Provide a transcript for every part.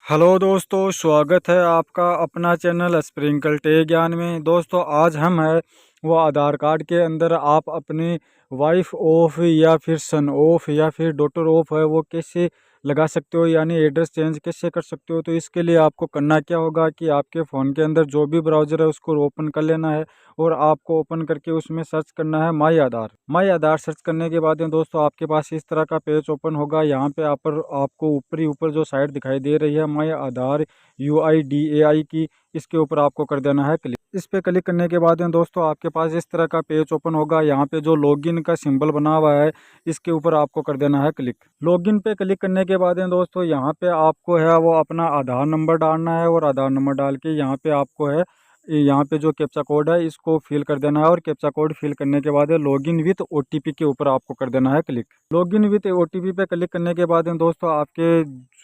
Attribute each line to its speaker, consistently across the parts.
Speaker 1: Hello दोस्तों, स्वागत है आपका अपना चैनल स्प्रिंकल टेक ज्ञान में। दोस्तों आज हम है वो आधार कार्ड के अंदर आप अपनी वाइफ ऑफ या फिर सन ऑफ या फिर डॉटर ऑफ है वो कैसे लगा सकते हो, यानी एड्रेस चेंज कैसे कर सकते हो। तो इसके लिए आपको करना क्या होगा कि आपके फ़ोन के अंदर जो भी ब्राउज़र है उसको ओपन कर लेना है और आपको ओपन करके उसमें सर्च करना है माई आधार। माई आधार सर्च करने के बाद में दोस्तों आपके पास इस तरह का पेज ओपन होगा। यहाँ पे आप पर आपको ऊपरी ऊपर जो साइट दिखाई दे रही है माई आधार UIDAI की, इसके ऊपर आपको कर देना है क्लिक। इस पे क्लिक करने के बाद में दोस्तों आपके पास इस तरह का पेज ओपन होगा। यहाँ पे जो लॉगिन का सिंबल बना हुआ है इसके ऊपर आपको कर देना है क्लिक। लॉगिन पे क्लिक करने के बाद में दोस्तों यहाँ पे आपको है वो अपना आधार नंबर डालना है और आधार नंबर डाल के यहाँ पे आपको है यहाँ पे जो कैप्चा कोड है इसको फिल कर देना है और कैप्चा कोड फिल करने के बाद लॉगिन विथ OTP के ऊपर आपको कर देना है क्लिक। लॉगिन विथ OTP पे क्लिक करने के बाद में दोस्तों आपके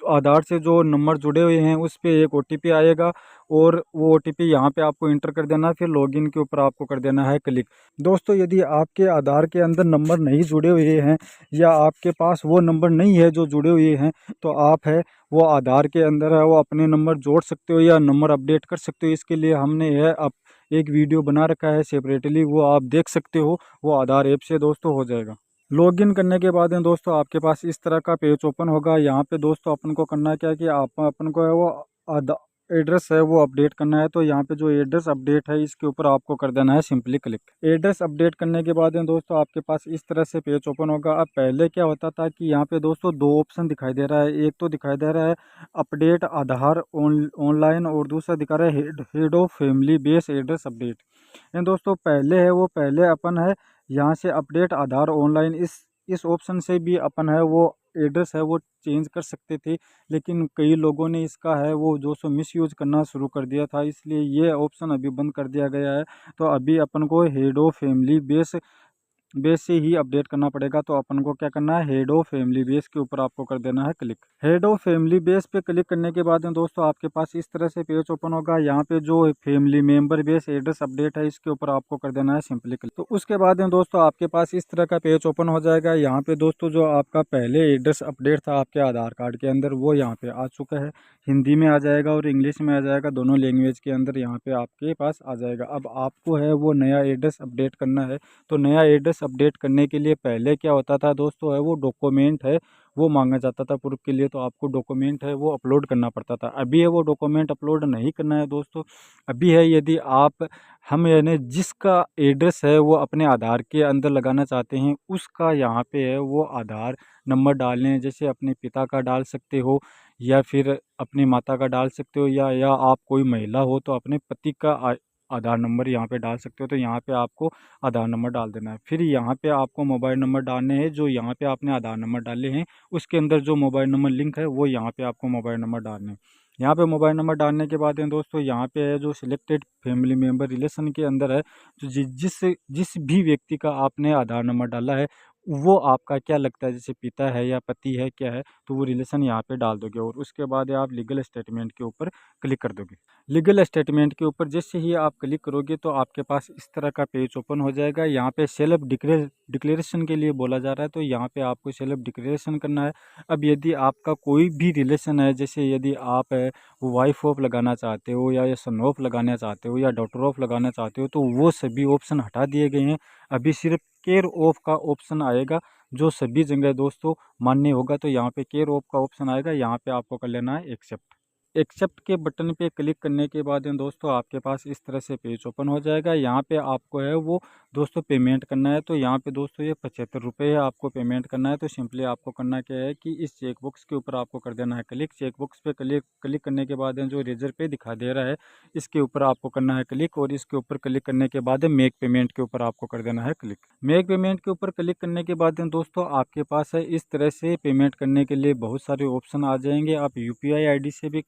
Speaker 1: आधार से जो नंबर जुड़े हुए हैं उस पे एक OTP आएगा और वो OTP यहाँ पे आपको इंटर कर देना है। फिर लॉगिन के ऊपर आपको कर देना है क्लिक। दोस्तों यदि आपके आधार के अंदर नंबर नहीं जुड़े हुए हैं या आपके पास वो नंबर नहीं है जो जुड़े हुए हैं, तो आप है वो आधार के अंदर है वो अपने नंबर जोड़ सकते हो या नंबर अपडेट कर सकते हो। इसके लिए हमने यह अब एक वीडियो बना रखा है सेपरेटली, वो आप देख सकते हो, वो आधार ऐप से दोस्तों हो जाएगा। लॉगिन करने के बाद में दोस्तों आपके पास इस तरह का पेज ओपन होगा। यहाँ पे दोस्तों अपन को करना क्या है कि आप अपन को है वो आधा एड्रेस है वो अपडेट करना है। तो यहाँ पे जो एड्रेस अपडेट है इसके ऊपर आपको कर देना है सिंपली क्लिक। एड्रेस अपडेट करने के बाद में दोस्तों आपके पास इस तरह से पेज ओपन होगा। अब पहले क्या होता था कि यहाँ पे दोस्तों दो ऑप्शन दिखाई दे रहा है। एक तो दिखाई दे रहा है अपडेट आधार ऑनलाइन और दूसरा दिखा रहा है head of family base address update. And दोस्तों पहले है वो पहले अपन है यहाँ से अपडेट आधार ऑनलाइन इस ऑप्शन से भी अपन है वो एड्रेस है वो चेंज कर सकते थे, लेकिन कई लोगों ने इसका है वो जो सो मिस यूज करना शुरू कर दिया था, इसलिए ये ऑप्शन अभी बंद कर दिया गया है। तो अभी अपन को head of family base base से ही अपडेट करना पड़ेगा। तो अपन को क्या करना है, हेड ऑफ फैमिली बेस के ऊपर आपको कर देना है click. Head of family base पे क्लिक करने के बाद में दोस्तों आपके पास इस तरह से पेज ओपन होगा। यहाँ पे जो family member base address update है इसके ऊपर आपको कर देना है सिंपली क्लिक। तो उसके बाद में दोस्तों आपके पास इस तरह का पेज ओपन हो जाएगा। यहाँ पे दोस्तों जो आपका पहले एड्रेस अपडेट था आपके आधार कार्ड के अंदर वो यहाँ पे आ चुका है। हिंदी में आ जाएगा और इंग्लिश में आ जाएगा, दोनों लैंग्वेज के अंदर यहाँ पे आपके पास आ जाएगा। अब आपको है वो नया एड्रेस अपडेट करना है। तो नया एड्रेस अपडेट करने के लिए पहले क्या होता था दोस्तों है वो डॉक्यूमेंट है वो मांगा जाता था प्रूफ के लिए, तो आपको डॉक्यूमेंट है वो अपलोड करना पड़ता था। अभी है वो डॉक्यूमेंट अपलोड नहीं करना है दोस्तों। अभी है यदि आप हम यानी जिसका एड्रेस है वो अपने आधार के अंदर लगाना चाहते हैं उसका यहाँ पे है वो आधार नंबर डालने हैं। जैसे अपने पिता का डाल सकते हो या फिर अपनी माता का डाल सकते हो या आप कोई महिला हो तो अपने पति का आधार नंबर यहाँ पे डाल सकते हो। तो यहाँ पे आपको आधार नंबर डाल देना है। फिर यहाँ पे आपको मोबाइल नंबर डालने हैं, जो यहाँ पे आपने आधार नंबर डाले हैं उसके अंदर जो मोबाइल नंबर लिंक है वो यहाँ पे आपको मोबाइल नंबर डालने हैं। यहाँ पे मोबाइल नंबर डालने के बाद में दोस्तों यहाँ पे है जो सिलेक्टेड फैमिली मेम्बर रिलेशन के अंदर है, तो जिस भी व्यक्ति का आपने आधार नंबर डाला है वो आपका क्या लगता है, जैसे पिता है या पति है क्या है, तो वो रिलेशन यहाँ पे डाल दोगे और उसके बाद आप लीगल स्टेटमेंट के ऊपर क्लिक कर दोगे। लीगल स्टेटमेंट के ऊपर जैसे ही आप क्लिक करोगे तो आपके पास इस तरह का पेज ओपन हो जाएगा। यहाँ पे सेल्फ डिक्लेरेशन के लिए बोला जा रहा है, तो यहाँ पे आपको सेल्फ डिक्लेरेशन करना है। अब यदि आपका कोई भी रिलेशन है, जैसे यदि आप है वाइफ ऑफ लगाना चाहते हो या सन ऑफ लगाना चाहते हो या डॉटर ऑफ लगाना चाहते हो, तो वो सभी ऑप्शन हटा दिए गए हैं। अभी सिर्फ केयर ऑफ का ऑप्शन आएगा जो सभी जगह दोस्तों मान्य होगा। तो यहाँ पे केयर ऑफ का ऑप्शन आएगा, यहाँ पे आपको कर लेना है एक्सेप्ट। एक्सेप्ट के बटन पे क्लिक करने के बाद में दोस्तों आपके पास इस तरह से पेज ओपन हो जाएगा। यहाँ पे आपको है वो दोस्तों पेमेंट करना है। तो यहाँ पे दोस्तों ये 75 रुपये है आपको पेमेंट करना है। तो सिंपली आपको करना क्या है कि इस चेक बॉक्स के ऊपर आपको कर देना है क्लिक। चेक बॉक्स पे क्लिक करने के बाद जो रेजर पे दिखा दे रहा है इसके ऊपर आपको करना है क्लिक और इसके ऊपर क्लिक करने के बाद मेक पेमेंट के ऊपर आपको कर देना है क्लिक। मेक पेमेंट के ऊपर क्लिक करने के बाद दोस्तों आपके पास है इस तरह से पेमेंट करने के लिए बहुत सारे ऑप्शन आ जाएंगे। आप UPI ID से भी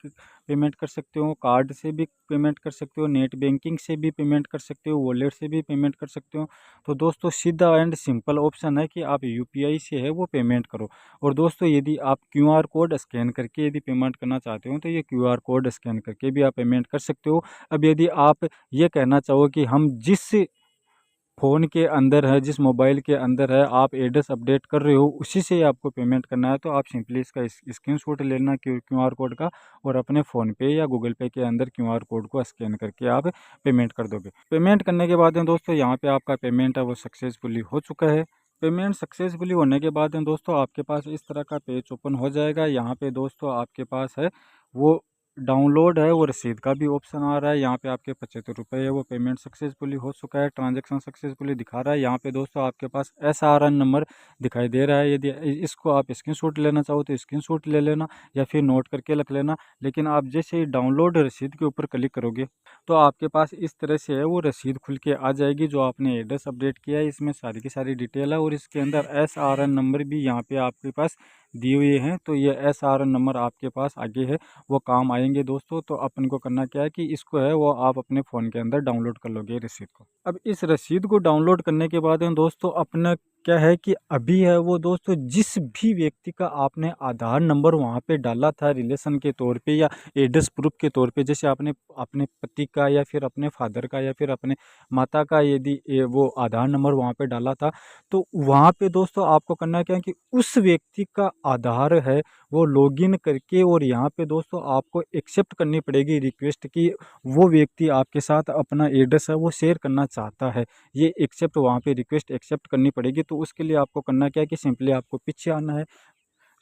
Speaker 1: पेमेंट कर सकते हो, कार्ड से भी पेमेंट कर सकते हो, नेट बैंकिंग से भी पेमेंट कर सकते हो, वॉलेट से भी पेमेंट कर सकते हो। तो दोस्तों सीधा एंड सिंपल ऑप्शन है कि आप UPI से है वो पेमेंट करो। और दोस्तों यदि आप QR कोड स्कैन करके यदि पेमेंट करना चाहते हो तो ये QR कोड स्कैन करके भी आप पेमेंट कर सकते हो। अब यदि आप ये कहना चाहो कि हम जिस फ़ोन के अंदर है, जिस मोबाइल के अंदर है आप एड्रेस अपडेट कर रहे हो, उसी से ही आपको पेमेंट करना है। तो आप सिंपली इसका स्क्रीनशॉट लेना क्यूआर कोड का, और अपने फ़ोन पे या गूगल पे के अंदर क्यूआर कोड को स्कैन करके आप पेमेंट कर दोगे। पेमेंट करने के बाद में दोस्तों यहाँ पे आपका पेमेंट है वो सक्सेसफुली हो चुका है। पेमेंट सक्सेसफुली होने के बाद में दोस्तों आपके पास इस तरह का पेज ओपन हो जाएगा। यहाँ पे दोस्तों आपके पास है वो डाउनलोड है वो रसीद का भी ऑप्शन आ रहा है। यहाँ पे आपके 75 रुपये है वो पेमेंट सक्सेसफुली हो चुका है, ट्रांजैक्शन सक्सेसफुली दिखा रहा है। यहाँ पे दोस्तों आपके पास SRN नंबर दिखाई दे रहा है। यदि इसको आप स्क्रीनशॉट लेना चाहो तो स्क्रीनशॉट ले लेना, या फिर नोट करके रख लेना। लेकिन आप जैसे ही डाउनलोड रसीद के ऊपर क्लिक करोगे तो आपके पास इस तरह से है वो रसीद खुल के आ जाएगी, जो आपने एड्रेस अपडेट किया है। इसमें सारी की सारी डिटेल है, और इसके अंदर SRN नंबर भी यहाँ पे आपके पास दिए हुए हैं। तो ये SRN नंबर आपके पास आगे है वो काम आएंगे दोस्तों। तो अपन को करना क्या है कि इसको है वो आप अपने फ़ोन के अंदर डाउनलोड कर लोगे रसीद को। अब इस रसीद को डाउनलोड करने के बाद में दोस्तों अपना क्या है कि अभी है वो दोस्तों जिस भी व्यक्ति का आपने आधार नंबर वहाँ पे डाला था रिलेशन के तौर पे या एड्रेस प्रूफ के तौर पे, जैसे आपने अपने पति का या फिर अपने फादर का या फिर अपने माता का यदि वो आधार नंबर वहाँ पे डाला था, तो वहाँ पे दोस्तों आपको करना क्या है कि उस व्यक्ति का आधार है वो लॉगिन करके, और यहाँ पे दोस्तों आपको एक्सेप्ट करनी पड़ेगी रिक्वेस्ट की वो व्यक्ति आपके साथ अपना एड्रेस है वो शेयर करना चाहता है। ये एक्सेप्ट वहाँ पे रिक्वेस्ट एक्सेप्ट करनी पड़ेगी। तो उसके लिए आपको करना क्या है कि सिंपली आपको पीछे आना है।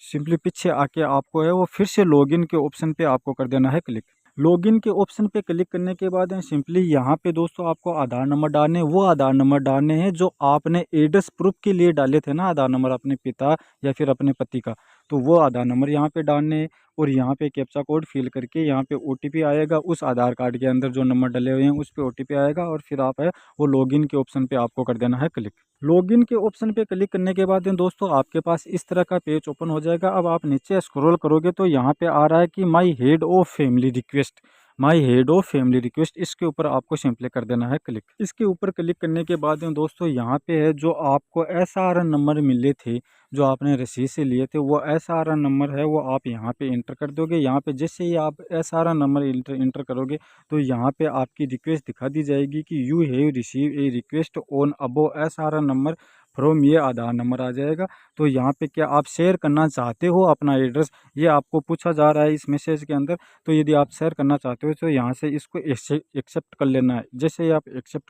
Speaker 1: सिंपली पीछे आके आपको है वो फिर से लॉगिन के ऑप्शन पे आपको कर देना है क्लिक। लॉगिन के ऑप्शन पे क्लिक करने के बाद सिंपली यहाँ पे दोस्तों आपको आधार नंबर डालने, वो आधार नंबर डालने हैं जो आपने एड्रेस प्रूफ के लिए डाले थे ना, आधार नंबर अपने पिता या फिर अपने पति का। तो वो आधार नंबर यहाँ पे डालने हैं, और यहाँ पे कैप्चा कोड फिल करके यहाँ पे OTP आएगा। उस आधार कार्ड के अंदर जो नंबर डले हुए हैं उस पे OTP आएगा, और फिर आप है वो लॉगिन के ऑप्शन पे आपको कर देना है क्लिक। लॉगिन के ऑप्शन पे क्लिक करने के बाद दोस्तों आपके पास इस तरह का पेज ओपन हो जाएगा। अब आप नीचे स्क्रॉल करोगे तो यहाँ पे आ रहा है कि my head of family request, my head of family request, इसके ऊपर आपको सिंपली कर देना है क्लिक। इसके ऊपर क्लिक करने के बाद दोस्तों यहाँ पे है जो आपको SRN नंबर मिले थे जो आपने रसीद से लिए थे, वो SRN नंबर है वो आप यहाँ पे इंटर कर दोगे। यहाँ पे जैसे ही आप SRN नंबर इंटर करोगे तो यहाँ पे आपकी रिक्वेस्ट दिखा दी जाएगी कि you have receive A request on above SRN number from, ये आधार नंबर आ जाएगा। तो यहाँ पे क्या आप शेयर करना चाहते हो अपना एड्रेस, ये आपको पूछा जा रहा है इस मैसेज के अंदर। तो यदि आप शेयर करना चाहते हो तो यहाँ से इसको एक्सेप्ट कर लेना है। जैसे ही आप एक्सेप्ट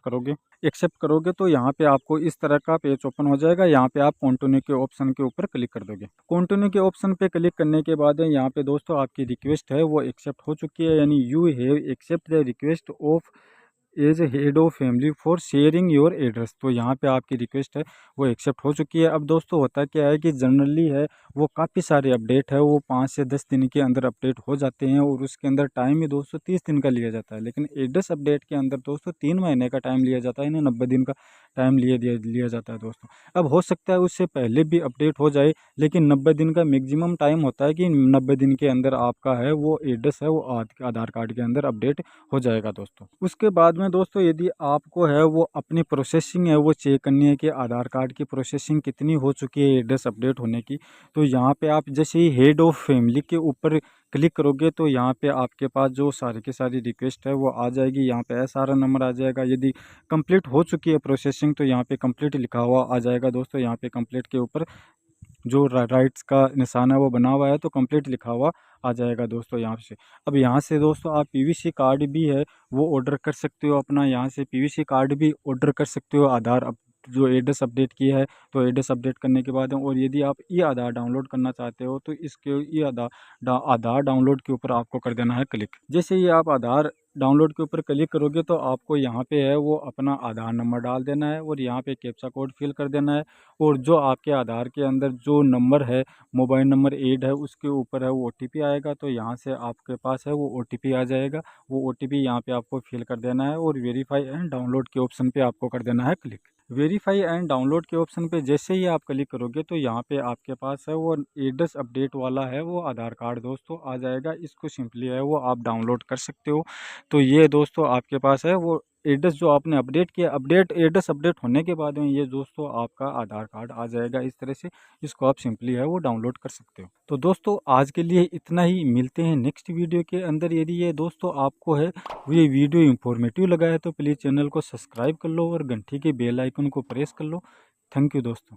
Speaker 1: करोगे तो यहाँ पे आपको इस तरह का पेज ओपन हो जाएगा। यहाँ पे आप कंटिन्यू के ऑप्शन के ऊपर क्लिक कर दोगे। कंटिन्यू के ऑप्शन पे क्लिक करने के बाद यहाँ पे दोस्तों आपकी रिक्वेस्ट है वो एक्सेप्ट हो चुकी है, यानी you have accept the request of as head of family for sharing your address. तो यहाँ पे आपकी रिक्वेस्ट है वो एक्सेप्ट हो चुकी है। अब दोस्तों होता क्या है कि जनरली है वो काफ़ी सारे अपडेट है वो 5 से 10 दिन के अंदर अपडेट हो जाते हैं, और उसके अंदर टाइम ही दोस्तों 30 दिन का लिया जाता है। लेकिन एड्रेस अपडेट के अंदर दोस्तों 3 महीने का टाइम लिया जाता है, इन्हें 90 दिन का टाइम लिया जाता है दोस्तों। अब हो सकता है उससे पहले भी अपडेट हो जाए, लेकिन 90 दिन का मैक्सिमम टाइम होता है कि 90 दिन के अंदर आपका है वो एड्रेस है वो आधार कार्ड के अंदर अपडेट हो जाएगा दोस्तों। उसके बाद में दोस्तों यदि आपको है वो अपनी प्रोसेसिंग है वो चेक करनी है कि आधार कार्ड की प्रोसेसिंग कितनी हो चुकी है एड्रेस अपडेट होने की, तो यहाँ पे आप जैसे ही हेड ऑफ फैमिली के ऊपर क्लिक करोगे तो यहाँ पे आपके पास जो सारी की सारी रिक्वेस्ट है वो आ जाएगी। यहाँ पे SRN नंबर आ जाएगा। यदि कंप्लीट हो चुकी है प्रोसेसिंग तो यहाँ पे कंप्लीट लिखा हुआ आ जाएगा दोस्तों। यहाँ पे कंप्लीट के ऊपर जो राइट्स का निशान है वो बना हुआ है तो कंप्लीट लिखा हुआ आ जाएगा दोस्तों यहाँ से। अब यहाँ से दोस्तों आप PVC कार्ड भी है वो ऑर्डर कर सकते हो अपना, यहाँ से PVC कार्ड भी ऑर्डर कर सकते हो आधार जो एड्रेस अपडेट किया है। तो एड्रेस अपडेट करने के बाद और यदि आप ई आधार डाउनलोड करना चाहते हो तो इसके ई आधार डाउनलोड के ऊपर आपको कर देना है क्लिक। जैसे ही आप आधार डाउनलोड के ऊपर क्लिक करोगे तो आपको यहाँ पे है वो अपना आधार नंबर डाल देना है, और यहाँ पे कैप्चा कोड फिल कर देना है, और जो आपके आधार के अंदर जो नंबर है मोबाइल नंबर ऐड है उसके ऊपर है वो OTP आएगा। तो यहाँ से आपके पास है वो OTP आ जाएगा। वो OTP यहाँ पे आपको फिल कर देना है, और वेरीफाई एंड डाउनलोड के ऑप्शन पे आपको कर देना है क्लिक। वेरीफाई एंड डाउनलोड के ऑप्शन पे जैसे ही आप क्लिक करोगे तो यहाँ पे आपके पास है वो एड्रेस अपडेट वाला है वो आधार कार्ड दोस्तों आ जाएगा। इसको सिंपली है वो आप डाउनलोड कर सकते हो। तो ये दोस्तों आपके पास है वो एड्रेस जो आपने अपडेट किया, एड्रेस अपडेट होने के बाद में ये दोस्तों आपका आधार कार्ड आ जाएगा इस तरह से। इसको आप सिंपली है वो डाउनलोड कर सकते हो। तो दोस्तों आज के लिए इतना ही, मिलते हैं नेक्स्ट वीडियो के अंदर। यदि ये दोस्तों आपको है ये वीडियो इंफॉर्मेटिव लगा है तो प्लीज़ चैनल को सब्सक्राइब कर लो और घंटी के बेल आइकन को प्रेस कर लो। थैंक यू दोस्तों।